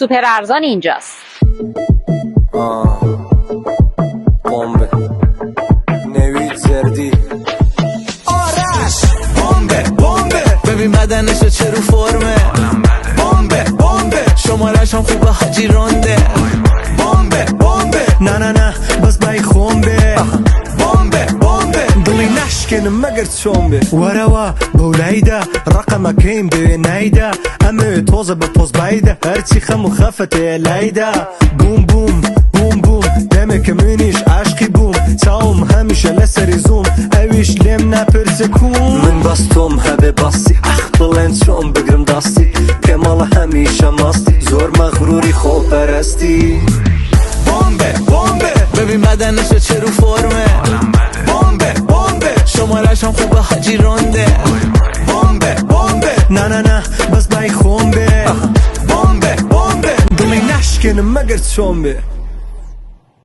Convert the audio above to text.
سوپر ارزان اینجاست. بمب نوید زردی آرش بمبه ببین بدنش چه رو فرمه بمبه شمارش هم خوبه حاجی رونده بمبه نه بس بای خونبه بمبه دلی نشکنه مگر چونبه وروا بولیده رقم کیم به نیده امه توزه به پوز بایده هرچی خمو خفته لیده بوم بوم دمه که منیش عشقی بوم ساوم همیشه لسری زوم اویش لیم نپرسه کون من باستم هبه باستی بلند شم بگرم داستی کمال همیشه ماستی زور مغروری خوب پرستی بمبه ببین بدنش چه رو فرمه بمبه شمارش هم خوبه حاجی رونده بمبه نه بس بای خونبه بمبه دلی نشکنه مگر چونبه